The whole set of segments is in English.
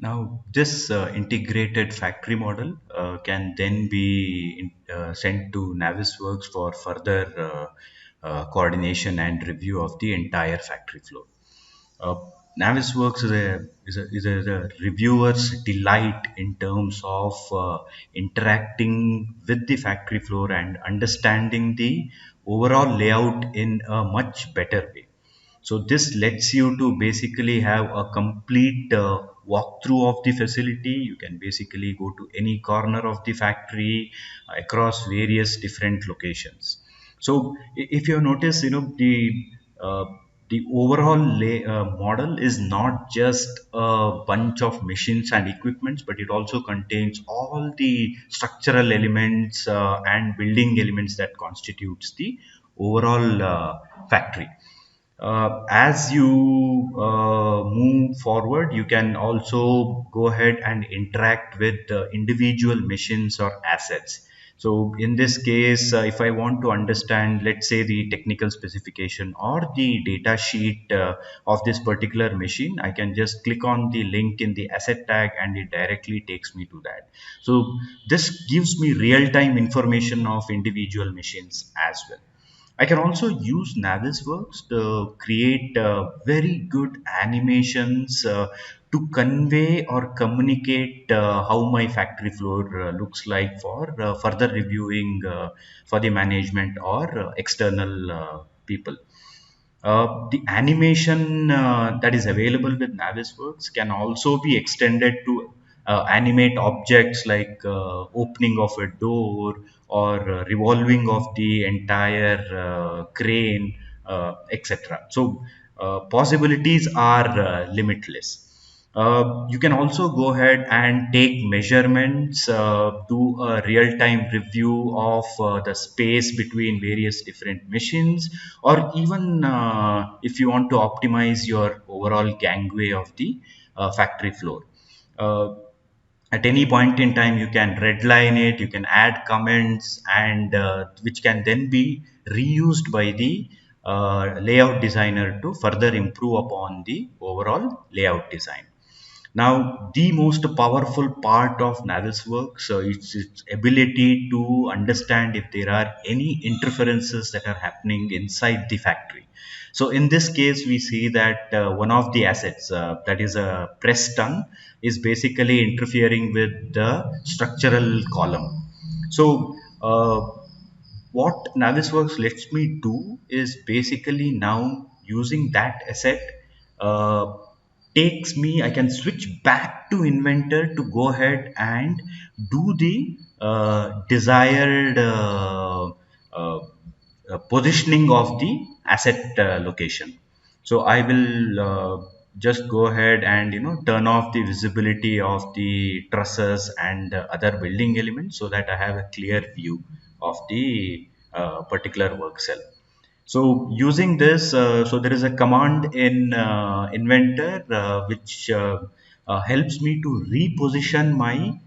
Now, this integrated factory model can then be sent to Navisworks for further coordination and review of the entire factory floor. Uh, Navisworks is a reviewer's delight in terms of interacting with the factory floor and understanding the overall layout in a much better way. So this lets you to basically have a complete walkthrough of the facility. You can basically go to any corner of the factory across various different locations. So if you notice, uh, the overall model is not just a bunch of machines and equipments, but it also contains all the structural elements and building elements that constitutes the overall factory. As you move forward, you can also go ahead and interact with individual machines or assets. So in this case, if I want to understand, let's say, the technical specification or the data sheet of this particular machine, I can just click on the link in the asset tag and it directly takes me to that. So this gives me real-time information of individual machines as well. I can also use Navisworks to create very good animations to convey or communicate how my factory floor looks like for further reviewing for the management or external people. The animation that is available with Navisworks can also be extended to animate objects like opening of a door or revolving of the entire crane, etc. So possibilities are limitless. You can also go ahead and take measurements, do a real-time review of the space between various different machines, or even if you want to optimize your overall gangway of the factory floor. Uh, at any point in time, you can redline it, you can add comments, and which can then be reused by the layout designer to further improve upon the overall layout design. Now, the most powerful part of Navisworks is its ability to understand if there are any interferences that are happening inside the factory. So, in this case, we see that one of the assets, that is a press tongue, is basically interfering with the structural column. So, what Navisworks lets me do is basically now using that asset uh, takes me, I can switch back to Inventor to go ahead and do the desired positioning of the asset location. So I will just go ahead and turn off the visibility of the trusses and other building elements so that I have a clear view of the particular work cell. So using this, so there is a command in Inventor which helps me to reposition my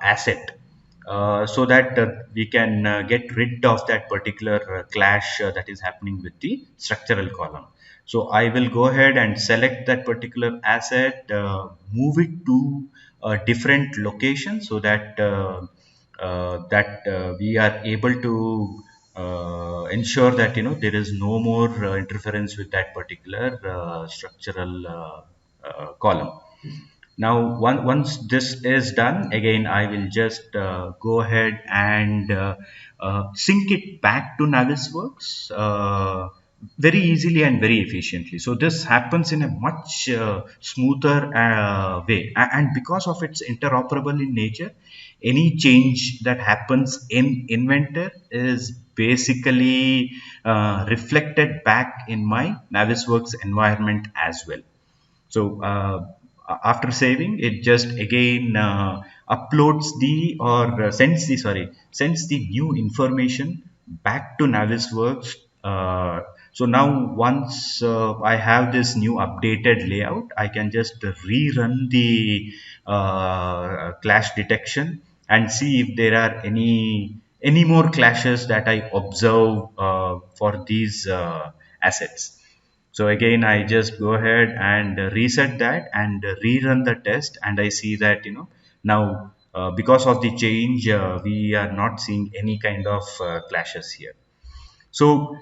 asset so that we can get rid of that particular clash that is happening with the structural column. So I will go ahead and select that particular asset, move it to a different location so that we are able to ensure that there is no more interference with that particular structural column. Now, once this is done, again, I will just go ahead and sync it back to Navisworks very easily and very efficiently. So this happens in a much smoother way. And because of its interoperable in nature, any change that happens in Inventor is basically reflected back in my Navisworks environment as well. So after saving, it just again uploads the or sends the new information back to Navisworks. So now once I have this new updated layout, I can just rerun the clash detection and see if there are any more clashes that I observe for these assets. So again, I just go ahead and reset that and rerun the test, and I see that now because of the change, we are not seeing any kind of clashes here. So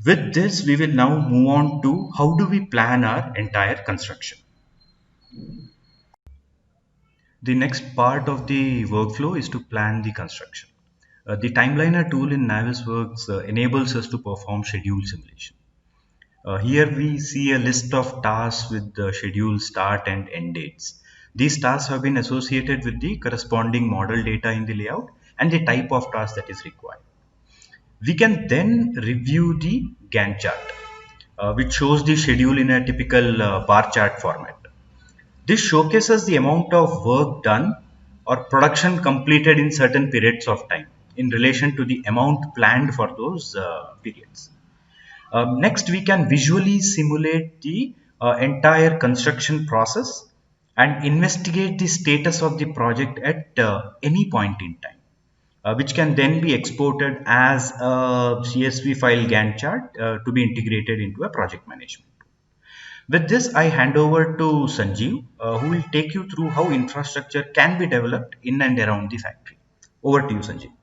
with this, we will now move on to how do we plan our entire construction. The next part of the workflow is to plan the construction. The Timeliner tool in Navisworks enables us to perform schedule simulation. Here we see a list of tasks with the schedule start and end dates. These tasks have been associated with the corresponding model data in the layout and the type of task that is required. We can then review the Gantt chart, which shows the schedule in a typical bar chart format. This showcases the amount of work done or production completed in certain periods of time in relation to the amount planned for those periods. Next, we can visually simulate the entire construction process and investigate the status of the project at any point in time, which can then be exported as a CSV file Gantt chart to be integrated into a project management. With this, I hand over to Sanjeev, who will take you through how infrastructure can be developed in and around the factory. Over to you, Sanjeev.